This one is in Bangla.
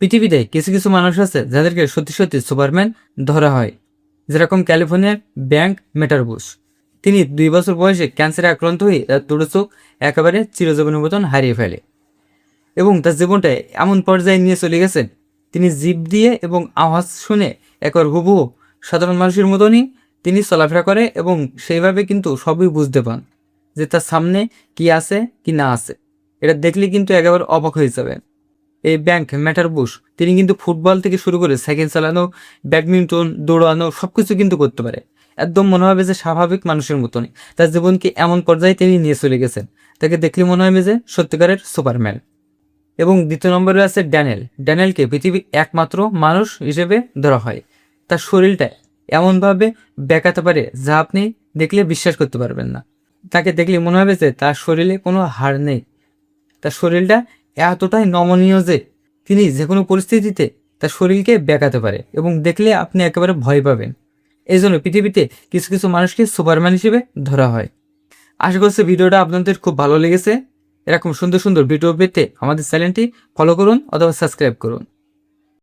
পৃথিবীতে কিছু কিছু মানুষ আছে যাদেরকে সত্যি সত্যি সুপারম্যান ধরা হয়, যেরকম ক্যালিফোর্নিয়ার ব্যাংক মেটারবুশ। তিনি 2 বছর বয়সে ক্যান্সারে আক্রান্ত হয়ে তার দুটো চোখ একেবারে চিরজীবনের মতন হারিয়ে ফেলে এবং তার জীবনটা এমন পর্যায়ে নিয়ে চলে গেছেন, তিনি জিভ দিয়ে এবং আওয়াজ শুনে একবার হুবহু সাধারণ মানুষের মতনই তিনি চলাফেরা করে এবং সেইভাবে কিন্তু সবই বুঝতে পান যে তার সামনে কি আছে কি না আছে। এটা দেখলে কিন্তু একেবারে অবাক হয়ে যাবে। এই ব্যাংক মেটারবুশ তিনি কিন্তু ফুটবল থেকে শুরু করে সাইকেল চালানো, ব্যাডমিন্টন, দৌড়ানো সবকিছু কিন্তু করতে পারে। একদম মনে হবে যে স্বাভাবিক মানুষের মতনই তার জীবনকে এমন পর্যায়ে তিনি নিয়ে চলে গেছেন, তাকে দেখলে মনে হবে যে সত্যিকারের সুপারম্যান। এবং দ্বিতীয় নম্বরে আছে ড্যানেল। ড্যানেলকে পৃথিবীর একমাত্র মানুষ হিসেবে ধরা হয়। তার শরীরটা এমনভাবে বেঁকাতে পারে যা আপনি দেখলে বিশ্বাস করতে পারবেন না। তাকে দেখলে মনে হবে যে তার শরীরে কোনো হাড় নেই। তার শরীরটা এতটাই নমনীয় যে তিনি যে কোনো পরিস্থিতিতে তার শরীরকে বেঁকাতে পারে এবং দেখলে আপনি একেবারে ভয় পাবেন। এই জন্য পৃথিবীতে কিছু কিছু মানুষকে সুপারম্যান হিসেবে ধরা হয়। আশা করছি ভিডিওটা আপনাদের খুব ভালো লেগেছে। এরকম সুন্দর সুন্দর ভিডিও পেতে আমাদের চ্যানেলটি ফলো করুন অথবা সাবস্ক্রাইব করুন।